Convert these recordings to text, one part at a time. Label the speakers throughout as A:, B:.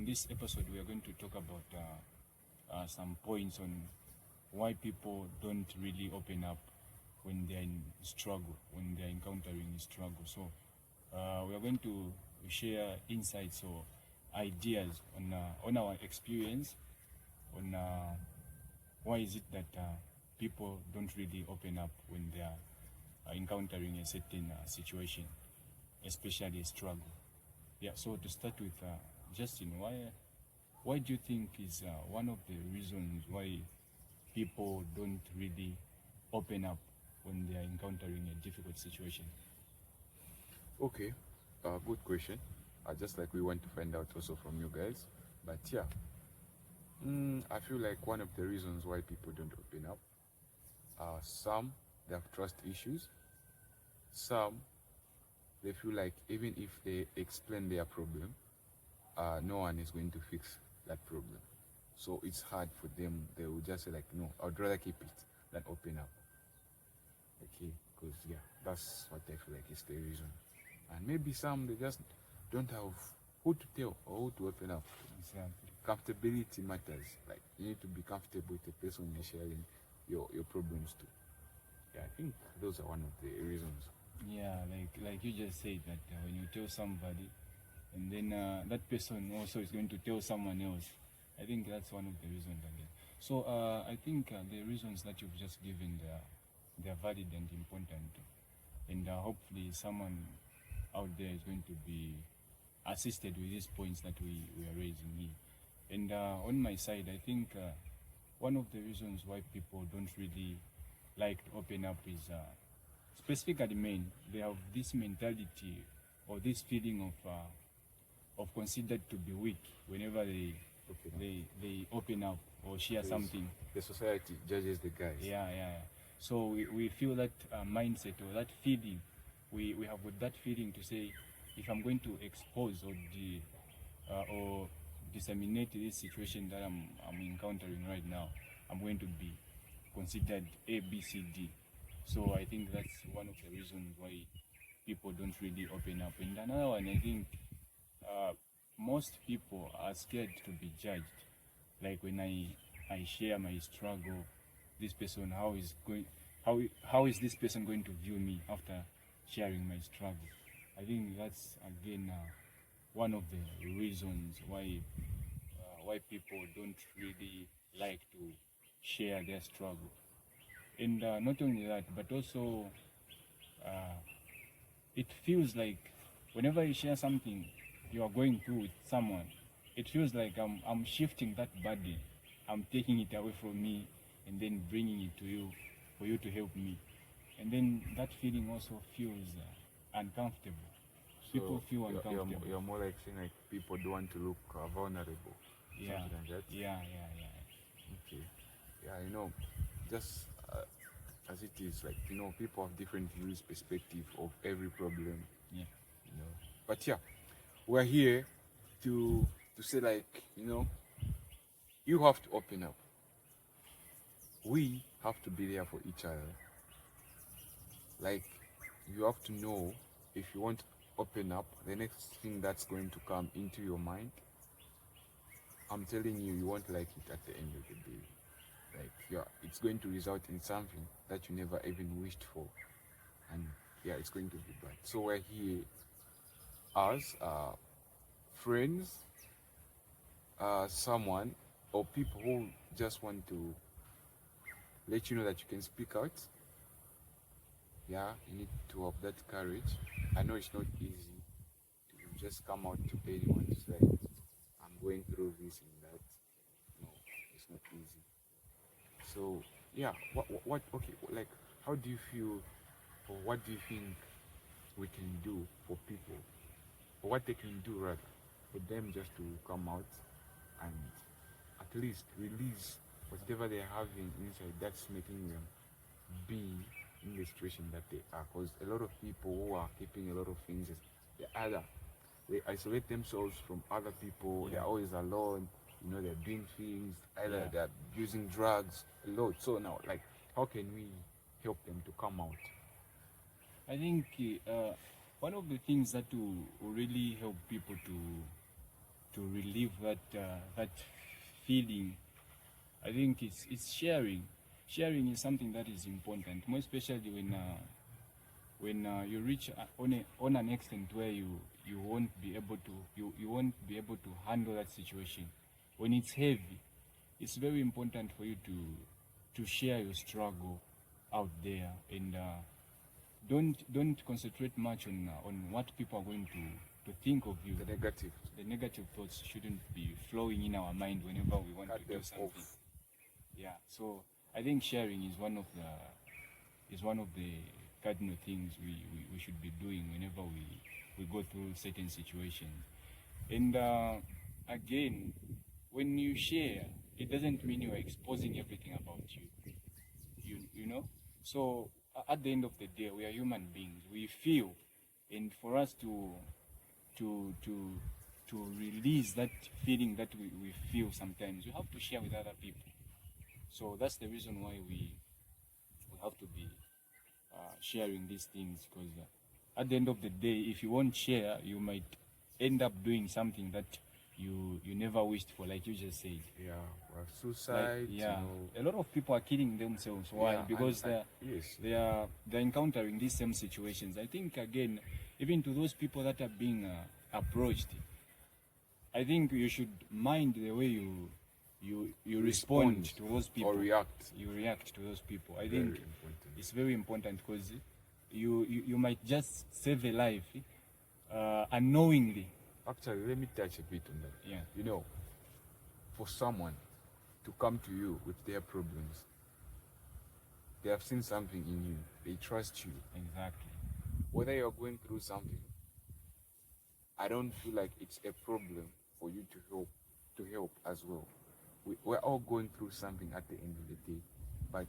A: this episode, we are going to talk about some points on why people don't really open up when they're in struggle, when they're encountering struggle. So we are going to share insights or ideas on our experience, on why is it that people don't really open up when they are encountering a certain situation, especially a struggle. Yeah, so to start with, Justin, why do you think is one of the reasons why people don't really open up when they are encountering a difficult situation?
B: Okay, good question. Just like we want to find out also from you guys. But yeah, I feel like one of the reasons why people don't open up, some they have trust issues, some they feel like even if they explain their problem, no one is going to fix that problem. So it's hard for them. They will just say like, no, I'd rather keep it than open up. Okay, because yeah, that's what I feel like is the reason. And maybe some they just don't have who to tell or who to open up.
A: Exactly.
B: Comfortability matters. Like you need to be comfortable with the person you're sharing your problems to. Yeah, I think those are one of the reasons.
A: Yeah, like you just said that when you tell somebody, and then that person also is going to tell someone else. I think that's one of the reasons again. So I think the reasons that you've just given, they are valid and important, and hopefully someone out there is going to be assisted with these points that we are raising here. And on my side, I think one of the reasons why people don't really like to open up is specifically men. They have this mentality or this feeling of considered to be weak whenever they open up or share something.
B: The society judges the guys.
A: Yeah. So we feel that mindset or that feeling. We have with that feeling to say, if I'm going to expose or disseminate this situation that I'm encountering right now, I'm going to be considered A, B, C, D. So I think that's one of the reasons why people don't really open up. And another one, I think most people are scared to be judged. Like when I share my struggle, this person, how is this person going to view me after sharing my struggle? I think that's again one of the reasons why people don't really like to share their struggle. And not only that, but also it feels like whenever you share something you are going through with someone, it feels like I'm shifting that burden. I'm taking it away from me and then bringing it to you for you to help me. And then that feeling also feels uncomfortable.
B: So
A: People feel uncomfortable.
B: You're more like saying like people don't want to look vulnerable.
A: Yeah.
B: Something like that.
A: Yeah.
B: Okay. Yeah, just as it is, like people have different views, perspective of every problem.
A: Yeah.
B: But yeah, we're here to say like you have to open up. We have to be there for each other. Like you have to know if you want to open up, the next thing that's going to come into your mind, I'm telling you, you won't like it at the end of the day. Like it's going to result in something that you never even wished for, and yeah, it's going to be bad. So we're here as friends, someone or people who just want to let you know that you can speak out. Yeah, you need to have that courage. I know it's not easy to just come out to anyone to say, I'm going through this and that. No, it's not easy. So yeah, okay, like how do you feel, or what do you think we can do for people, or what they can do rather, for them just to come out and at least release whatever they're having inside that's making them be in the situation that they are? Because a lot of people who are keeping a lot of things, they isolate themselves from other people.
A: Yeah.
B: They're always alone. They're doing things, either
A: Yeah.
B: they're using drugs a lot. So now, like, how can we help them to come out?
A: I think one of the things that will really help people to to relieve that feeling, I think it's sharing. Sharing is something that is important, more especially when you reach on an extent where you won't be able to you won't be able to handle that situation. When it's heavy, it's very important for you to share your struggle out there, and don't concentrate much on what people are going to think of you. The negative thoughts shouldn't be flowing in our mind whenever we want
B: Cut
A: to do
B: them
A: something.
B: off.
A: Yeah, so I think sharing is one of the cardinal things we should be doing whenever we go through certain situations. And again, when you share, it doesn't mean you are exposing everything about you. You know. So at the end of the day, we are human beings. We feel, and for us to to to release that feeling that we feel sometimes, we have to share with other people. So that's the reason why we have to be sharing these things, because at the end of the day, if you won't share, you might end up doing something that you never wished for, like you just said.
B: Yeah, well,
A: Like,
B: suicide.
A: yeah,
B: You know,
A: a lot of people are killing themselves. Why?
B: yeah,
A: Because
B: yes,
A: they're encountering these same situations. I think again, even to those people that are being approached, I think you should mind the way you respond to those people
B: or react.
A: you react to those people. I
B: Very
A: think
B: important.
A: it's very important, because you might just save a life unknowingly.
B: Actually, let me touch a bit on that.
A: Yeah.
B: You know, for someone to come to you with their problems, they have seen something in you. They trust you.
A: Exactly.
B: Whether you're going through something, I don't feel like it's a problem for you to help as well. We're all going through something at the end of the day, but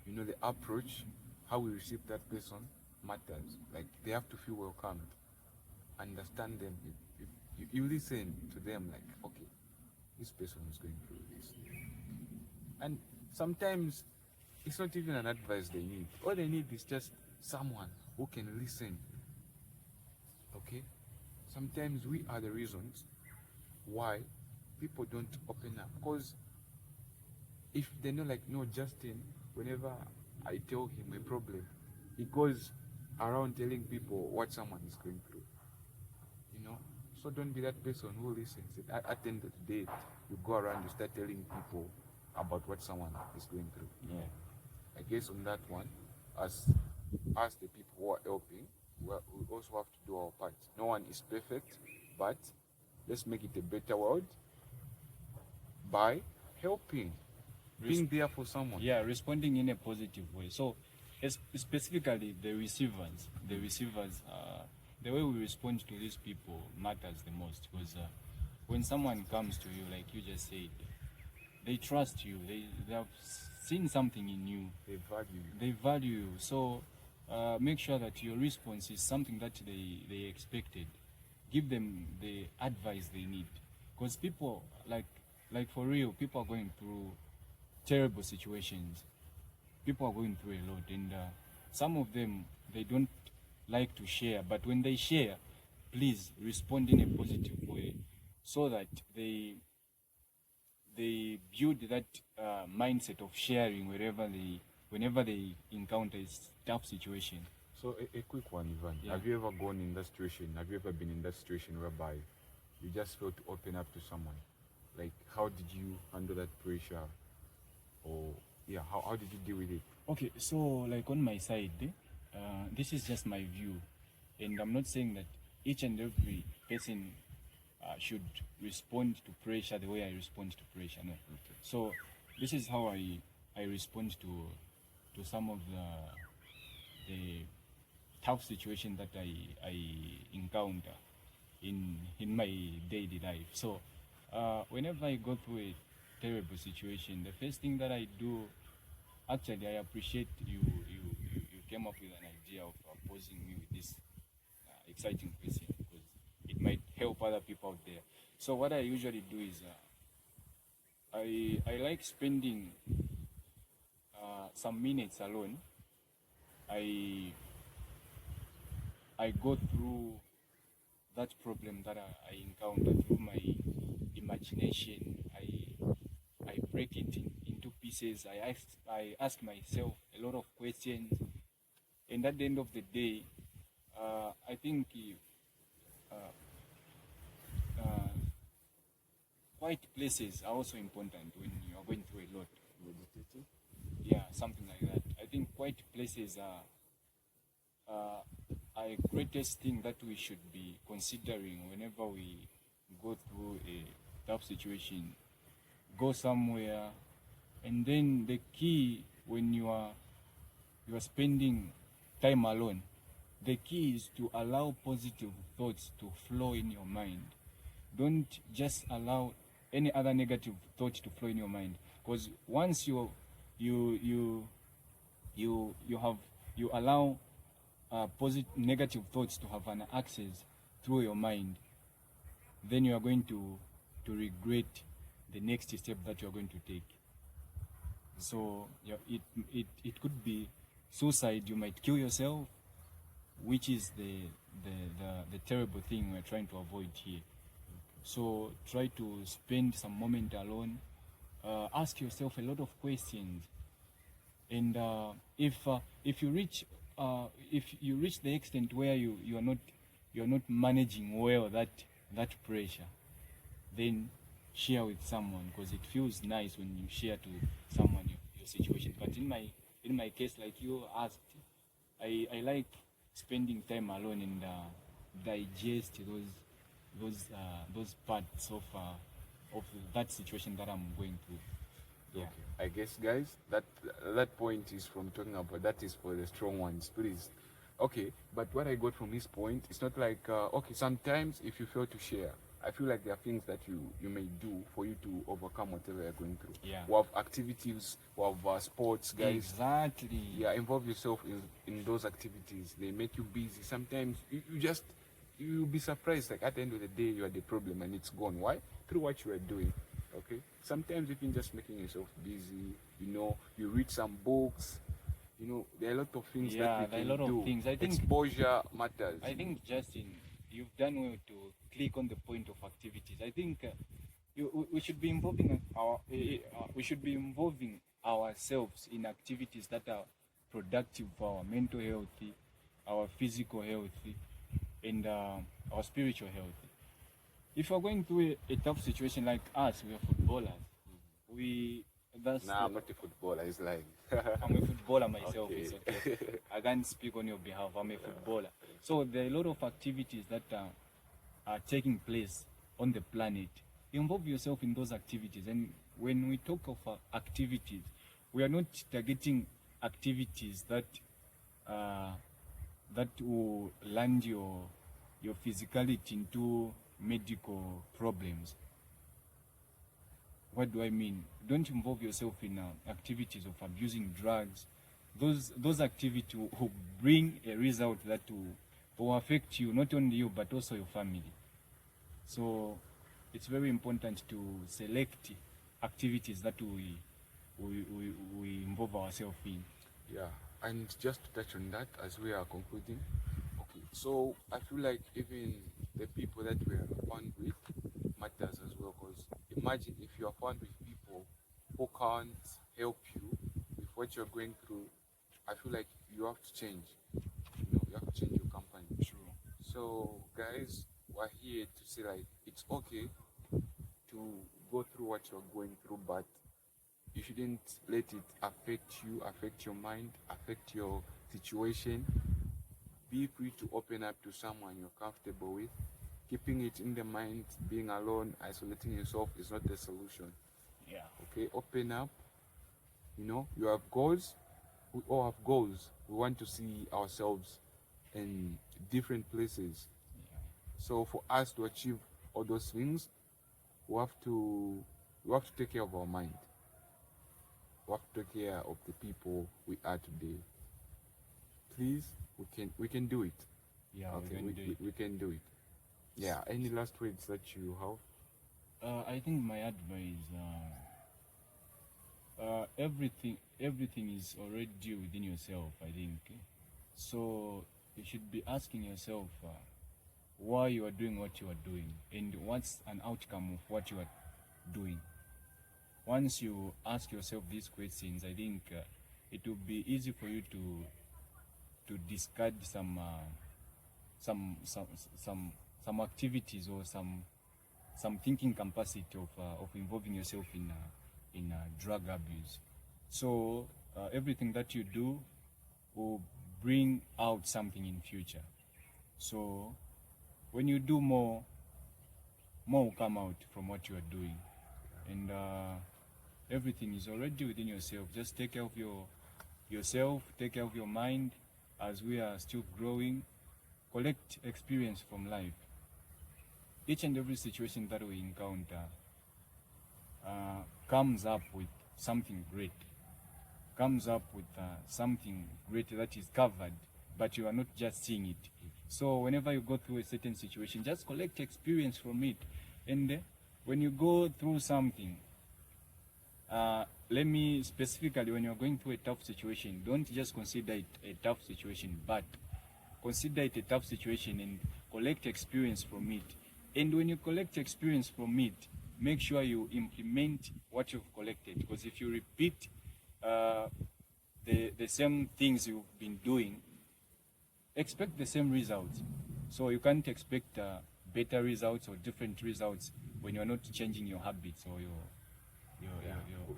B: you know, the approach, how we receive that person matters. Like, they have to feel welcomed. Understand them. You listen to them, like, okay, this person is going through this. And sometimes it's not even an advice they need. All they need is just someone who can listen. Okay? Sometimes we are the reasons why people don't open up. Because if they know, like, no, Justin, whenever I tell him a problem, he goes around telling people what someone is going through. You know? So don't be that person who listens. At the end of the day, you go around, you start telling people about what someone is going through.
A: Yeah.
B: I guess on that one, as the people who are helping, we also have to do our part. No one is perfect, but let's make it a better world by helping, being there for someone.
A: Yeah, responding in a positive way. So specifically the receivers, the way we respond to these people matters the most, because when someone comes to you, like you just said, they trust you, they have seen something in you, they value you. So make sure that your response is something that they expected. Give them the advice they need, because people, like for real, people are going through terrible situations. People are going through a lot, and some of them, they don't like to share, but when they share, please respond in a positive way, so that they build that mindset of sharing whenever they encounter a tough situation.
B: So a quick one, Ivan.
A: Yeah.
B: Have you ever gone in that situation? Have you ever been in that situation whereby you just felt to open up to someone? Like, how did you handle that pressure? Or, yeah, how did you deal with it?
A: Okay, so like on my side, this is just my view, and I'm not saying that each and every person should respond to pressure the way I respond to pressure. No.
B: Okay.
A: So this is how I respond to some of the tough situation that I encounter in my daily life. So whenever I go through a terrible situation, the first thing that I do, actually, I appreciate you came up with an idea of posing me with this exciting question, because it might help other people out there. So what I usually do is I like spending some minutes alone. I go through that problem that I encounter through my imagination. I break it into pieces. I ask myself a lot of questions, and at the end of the day, I think uh, quiet places are also important when you are going through a lot.
B: Meditating.
A: Yeah, something like that. I think quiet places are a greatest thing that we should be considering whenever we go through a tough situation. Go somewhere, and then the key when you are spending time alone, the key is to allow positive thoughts to flow in your mind. Don't just allow any other negative thought to flow in your mind, because once you you you have you allow positive negative thoughts to have an access through your mind, then you are going to regret the next step that you are going to take. So yeah, it could be suicide. You might kill yourself, which is the terrible thing we're trying to avoid here. So try to spend some moment alone. Ask yourself a lot of questions, and if you reach the extent where you are not managing well that pressure, then share with someone, because it feels nice when you share to someone your situation. But in my case, like you asked, I like spending time alone and digest those parts of that situation that I'm going through. Yeah.
B: Okay. I guess, guys, that point is from talking about that is for the strong ones, please. Okay, but what I got from this point, it's not like okay. Sometimes if you fail to share, I feel like there are things that you may do for you to overcome whatever you're going through.
A: Yeah.
B: We have activities, we have
A: sports,
B: guys.
A: Exactly.
B: Yeah, involve yourself in those activities. They make you busy. Sometimes you'll be surprised. Like at the end of the day, you are the problem and it's gone. Why? Through what you are doing. Okay. Sometimes even just making yourself busy. You read some books. There are a lot of things
A: Yeah,
B: that
A: there are a lot
B: do.
A: of things. I think
B: Exposure matters.
A: I think Justin, you've done well to click on the point of activities. I think we should be we should be involving ourselves in activities that are productive for our mental health, our physical health, and our spiritual health. If we're going through a tough situation like us, we are footballers. We that's
B: Nah, I'm not a footballer. It's like
A: I'm a footballer myself.
B: Okay.
A: It's okay. I can't speak on your behalf. I'm a footballer. So there are a lot of activities that are taking place on the planet. Involve yourself in those activities. And when we talk of activities, we are not targeting activities that will land your physicality into medical problems. What do I mean? Don't involve yourself in activities of abusing drugs. Those activities will bring a result that will affect you, not only you, but also your family. So it's very important to select activities that we involve ourselves in.
B: Yeah, and just to touch on that as we are concluding. Okay, so I feel like even the people that we are found with matters as well, because imagine if you are found with people who can't help you with what you're going through. I feel like you have to change. You have to change your company.
A: True.
B: So, guys, we're here to say like it's okay to go through what you're going through, but you shouldn't let it affect you, affect your mind, affect your situation. Be free to open up to someone you're comfortable with. Keeping it in the mind, being alone, isolating yourself is not the solution.
A: Yeah.
B: Okay, open up. You have goals. We all have goals. We want to see ourselves in different places.
A: Yeah.
B: So for us to achieve all those things, we have to take care of our mind. We have to take care of the people we are today. Please, we can do it.
A: Yeah,
B: Okay,
A: we can do it.
B: We can do it. Yeah. Any last words that you have?
A: I think my advice, everything is already within yourself. I think so. You should be asking yourself, why you are doing what you are doing and what's an outcome of what you are doing. Once you ask yourself these questions, I think it will be easy for you to discard some some some activities or some thinking capacity of involving yourself in drug abuse. So everything that you do will bring out something in future. So when you do more will come out from what you are doing, and everything is already within yourself. Just take care of yourself, take care of your mind. As we are still growing, collect experience from life. Each and every situation that we encounter comes up with something great, comes up with something great that is covered, but you are not just seeing it. So whenever you go through a certain situation, just collect experience from it. And when you go through something, let me specifically, when you're going through a tough situation, don't just consider it a tough situation, but consider it a tough situation and collect experience from it. And when you collect experience from it, make sure you implement what you've collected. Because if you repeat the same things you've been doing, expect the same results. So you can't expect better results or different results when you're not changing your habits or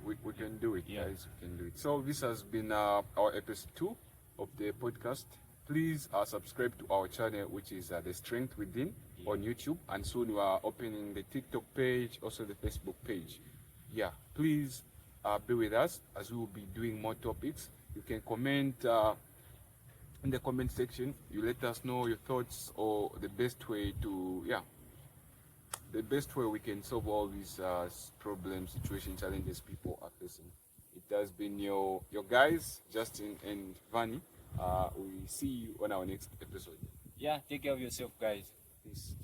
B: we can do it,
A: yeah.
B: guys. We can do it. So this has been our episode 2 of the podcast. Please subscribe to our channel, which is The Strength Within, on YouTube, and soon we are opening the TikTok page, also the Facebook page. Yeah, please be with us as we will be doing more topics. You can comment in the comment section. You let us know your thoughts or the best way to the best way we can solve all these problems, situations, challenges people are facing. It has been your guys, Justin and Vanny. We see you on our next episode.
A: Yeah, take care of yourself, guys.
B: Peace.